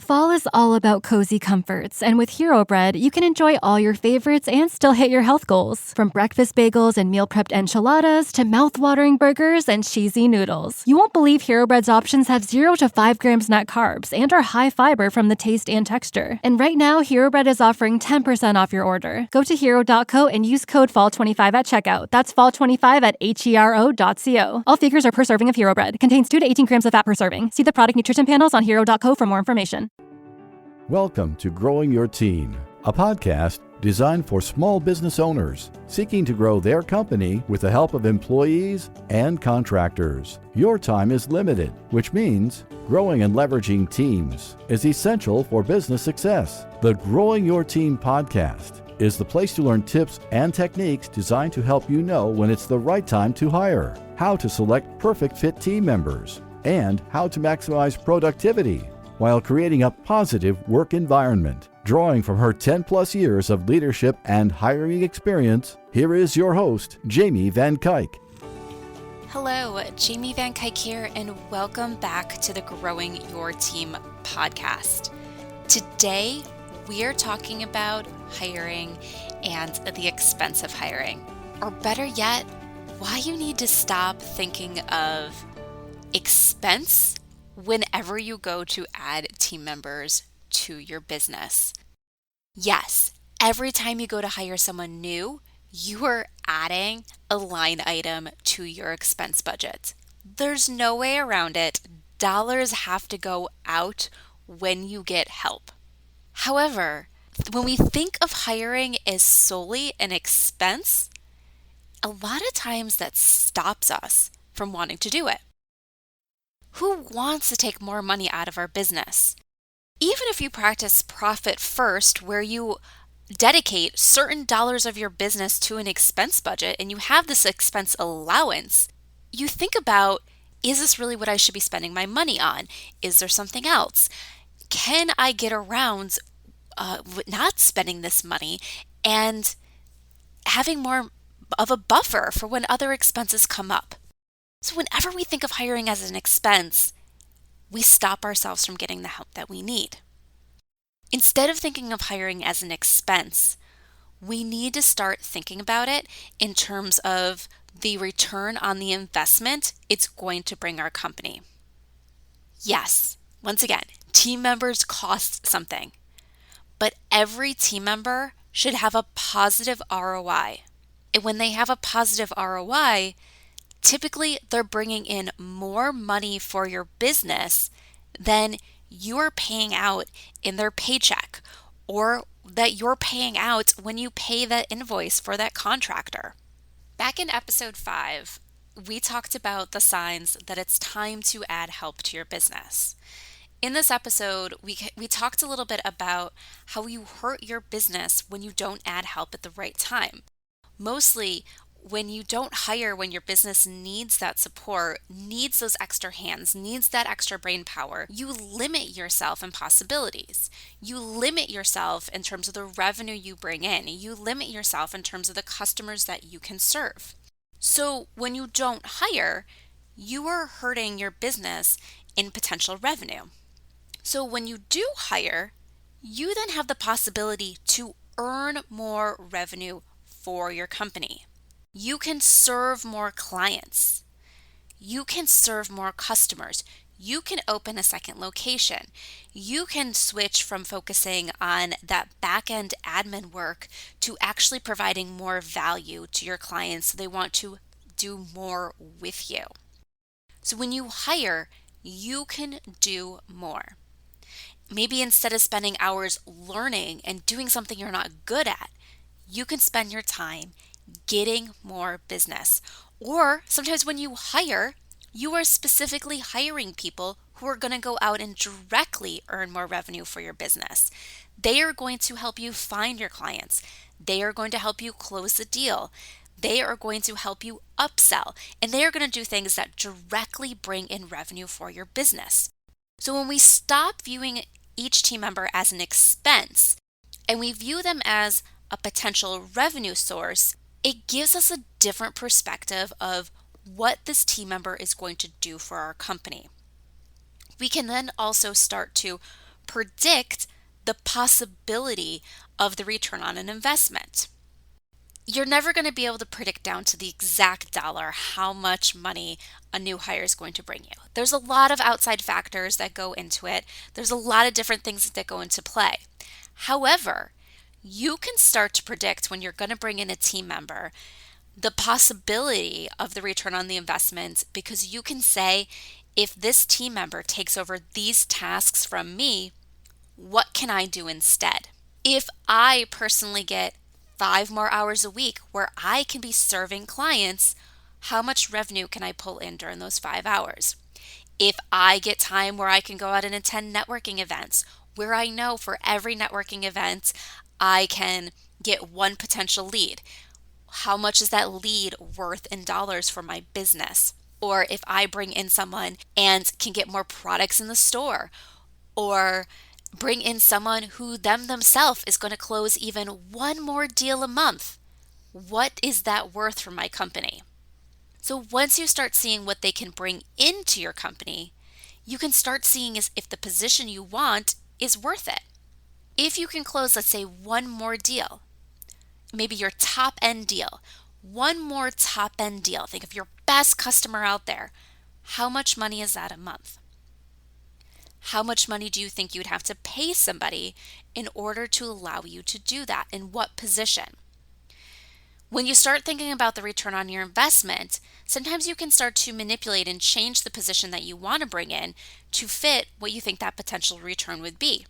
Fall is all about cozy comforts, and with Hero Bread, you can enjoy all your favorites and still hit your health goals. From breakfast bagels and meal prepped enchiladas to mouth-watering burgers and cheesy noodles. You won't believe Hero Bread's options have 0 to 5 grams net carbs and are high fiber from the taste and texture. And right now, Hero Bread is offering 10% off your order. Go to hero.co and use code FALL25 at checkout. That's FALL25 at hero.co. All figures are per serving of Hero Bread. Contains 2 to 18 grams of fat per serving. See the product nutrition panels on hero.co for more information. Welcome to Growing Your Team, a podcast designed for small business owners seeking to grow their company with the help of employees and contractors. Your time is limited, which means growing and leveraging teams is essential for business success. The Growing Your Team podcast is the place to learn tips and techniques designed to help you know when it's the right time to hire, how to select perfect fit team members, and how to maximize productivity while creating a positive work environment. Drawing from her 10-plus years of leadership and hiring experience, here is your host, Jamie Van Kuyk. Hello, Jamie Van Kuyk here, and welcome back to the Growing Your Team podcast. Today, we are talking about hiring and the expense of hiring. Or better yet, why you need to stop thinking of expense whenever you go to add team members to your business. Yes, every time you go to hire someone new, you are adding a line item to your expense budget. There's no way around it. Dollars have to go out when you get help. However, when we think of hiring as solely an expense, a lot of times that stops us from wanting to do it. Who wants to take more money out of our business? Even if you practice profit first, where you dedicate certain dollars of your business to an expense budget and you have this expense allowance, you think about, is this really what I should be spending my money on? Is there something else? Can I get around not spending this money and having more of a buffer for when other expenses come up? So whenever we think of hiring as an expense, we stop ourselves from getting the help that we need. Instead of thinking of hiring as an expense, we need to start thinking about it in terms of the return on the investment it's going to bring our company. Yes, once again, team members cost something, but every team member should have a positive ROI. And when they have a positive ROI, typically, they're bringing in more money for your business than you're paying out in their paycheck, or that you're paying out when you pay that invoice for that contractor. Back in episode 5, we talked about the signs that it's time to add help to your business. In this episode, we talked a little bit about how you hurt your business when you don't add help at the right time. Mostly, when you don't hire when your business needs that support, needs those extra hands, needs that extra brain power, you limit yourself in possibilities. You limit yourself in terms of the revenue you bring in. You limit yourself in terms of the customers that you can serve. So when you don't hire, you are hurting your business in potential revenue. So when you do hire, you then have the possibility to earn more revenue for your company. You can serve more clients. You can serve more customers. You can open a second location. You can switch from focusing on that back-end admin work to actually providing more value to your clients so they want to do more with you. So when you hire, you can do more. Maybe instead of spending hours learning and doing something you're not good at, you can spend your time getting more business. Or sometimes when you hire, you are specifically hiring people who are going to go out and directly earn more revenue for your business. They are going to help you find your clients. They are going to help you close the deal. They are going to help you upsell. And they are going to do things that directly bring in revenue for your business. So when we stop viewing each team member as an expense and we view them as a potential revenue source, it gives us a different perspective of what this team member is going to do for our company. We can then also start to predict the possibility of the return on an investment. You're never going to be able to predict down to the exact dollar how much money a new hire is going to bring you. There's a lot of outside factors that go into it. There's a lot of different things that go into play. However, you can start to predict when you're going to bring in a team member the possibility of the return on the investment, because you can say, if this team member takes over these tasks from me, what can I do instead? If I personally get 5 more hours a week where I can be serving clients, how much revenue can I pull in during those 5 hours? If I get time where I can go out and attend networking events, where I know for every networking event I can get one potential lead, how much is that lead worth in dollars for my business? Or if I bring in someone and can get more products in the store, or bring in someone who themselves is going to close even one more deal a month, what is that worth for my company? So once you start seeing what they can bring into your company, you can start seeing if the position you want is worth it. If you can close, let's say, one more deal, maybe your top end deal, one more top end deal, think of your best customer out there. How much money is that a month? How much money do you think you'd have to pay somebody in order to allow you to do that? In what position? When you start thinking about the return on your investment, sometimes you can start to manipulate and change the position that you want to bring in to fit what you think that potential return would be.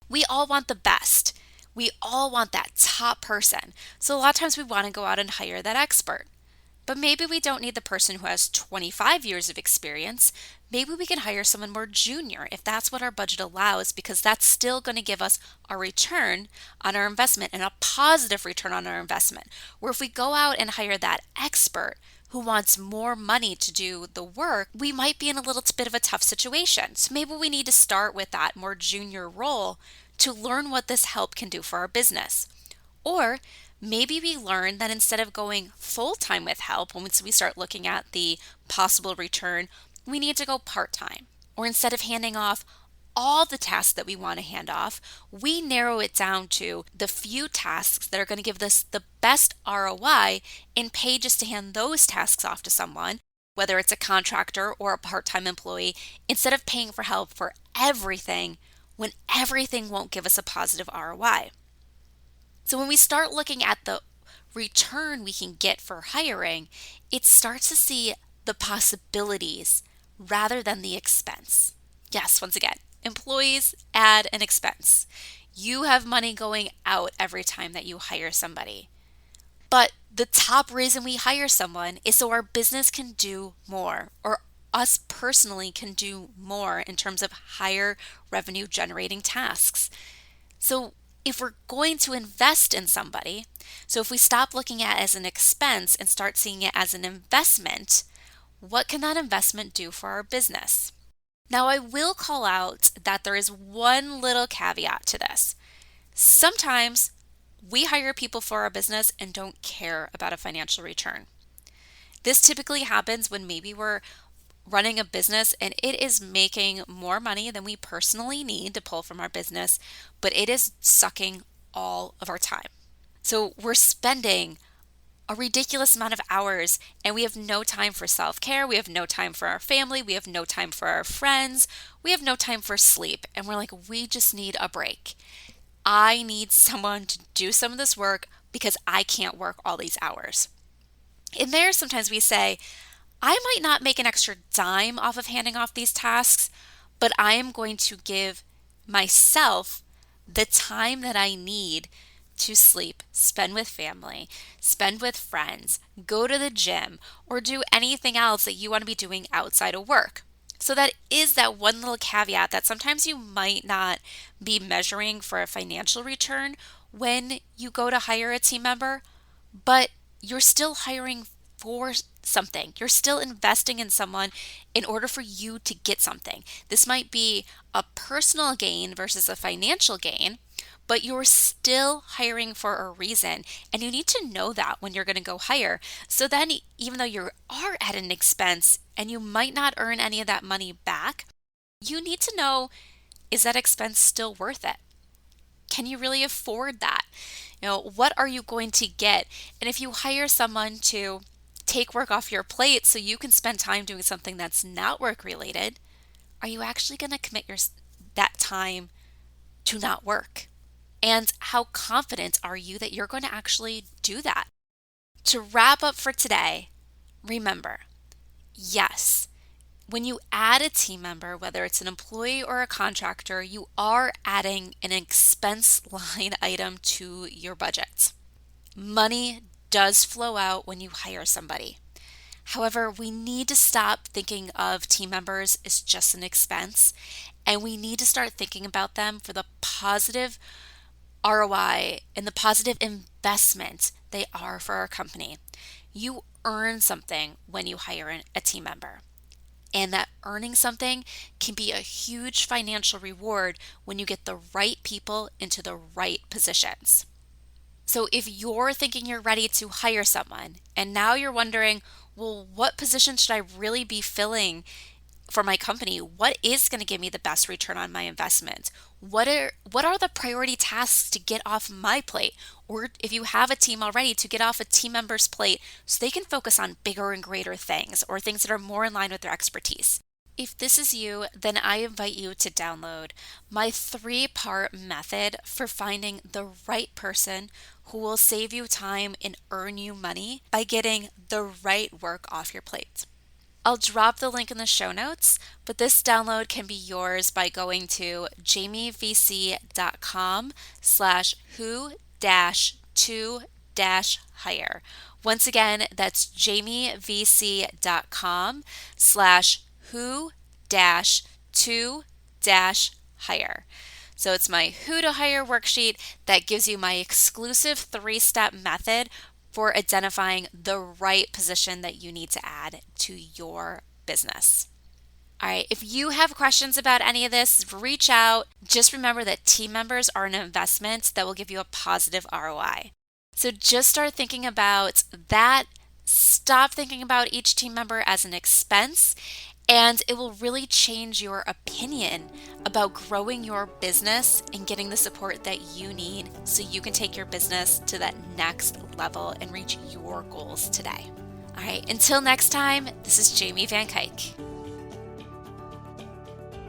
We all want the best. We all want that top person. So a lot of times we want to go out and hire that expert. But maybe we don't need the person who has 25 years of experience. Maybe we can hire someone more junior if that's what our budget allows, because that's still going to give us a return on our investment and a positive return on our investment. Where if we go out and hire that expert who wants more money to do the work, we might be in a little bit of a tough situation. So maybe we need to start with that more junior role to learn what this help can do for our business. Or maybe we learn that instead of going full-time with help, once we start looking at the possible return, we need to go part-time. Or instead of handing off all the tasks that we want to hand off, we narrow it down to the few tasks that are going to give us the best ROI and pay just to hand those tasks off to someone, whether it's a contractor or a part-time employee, instead of paying for help for everything when everything won't give us a positive ROI. So when we start looking at the return we can get for hiring, it starts to see the possibilities rather than the expense. Yes, once again, employees add an expense. You have money going out every time that you hire somebody. But the top reason we hire someone is so our business can do more, or us personally can do more in terms of higher revenue generating tasks. So if we're going to invest in somebody, so if we stop looking at it as an expense and start seeing it as an investment, what can that investment do for our business? Now, I will call out that there is one little caveat to this. Sometimes we hire people for our business and don't care about a financial return. This typically happens when maybe we're running a business and it is making more money than we personally need to pull from our business, but it is sucking all of our time. So we're spending a ridiculous amount of hours and we have no time for self-care. We have no time for our family. We have no time for our friends. We have no time for sleep. And we're like, we just need a break. I need someone to do some of this work because I can't work all these hours. And there sometimes we say, I might not make an extra dime off of handing off these tasks, but I am going to give myself the time that I need to sleep, spend with family, spend with friends, go to the gym, or do anything else that you want to be doing outside of work. So that is that one little caveat that sometimes you might not be measuring for a financial return when you go to hire a team member, but you're still hiring for something. You're still investing in someone in order for you to get something. This might be a personal gain versus a financial gain, but you're still hiring for a reason. And you need to know that when you're going to go hire. So then even though you are at an expense and you might not earn any of that money back, you need to know is that expense still worth it? Can you really afford that? What are you going to get? And if you hire someone to take work off your plate so you can spend time doing something that's not work related, are you actually going to commit that time to not work? And how confident are you that you're going to actually do that? To wrap up for today, remember, yes, when you add a team member, whether it's an employee or a contractor, you are adding an expense line item to your budget. Money does flow out when you hire somebody. However, we need to stop thinking of team members as just an expense, and we need to start thinking about them for the positive ROI and the positive investment they are for our company. You earn something when you hire a team member. And that earning something can be a huge financial reward when you get the right people into the right positions. So if you're thinking you're ready to hire someone and now you're wondering, well, what position should I really be filling for my company? What is going to give me the best return on my investment? What are the priority tasks to get off my plate? Or if you have a team already, to get off a team member's plate so they can focus on bigger and greater things or things that are more in line with their expertise. If this is you, then I invite you to download my 3-part method for finding the right person who will save you time and earn you money by getting the right work off your plate. I'll drop the link in the show notes, but this download can be yours by going to jamievc.com/who-to-hire. Once again, that's jamievc.com/who-to-hire. So it's my Who to Hire worksheet that gives you my exclusive 3-step method for identifying the right position that you need to add to your business. All right, if you have questions about any of this, reach out. Just remember that team members are an investment that will give you a positive ROI. So just start thinking about that. Stop thinking about each team member as an expense, and it will really change your opinion about growing your business and getting the support that you need so you can take your business to that next level and reach your goals today. All right, until next time, this is Jamie Van Kuyk.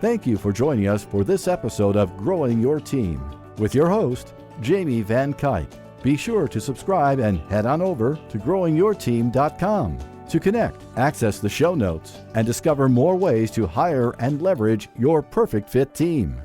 Thank you for joining us for this episode of Growing Your Team with your host, Jamie Van Kuyk. Be sure to subscribe and head on over to growingyourteam.com to connect, access the show notes, and discover more ways to hire and leverage your perfect fit team.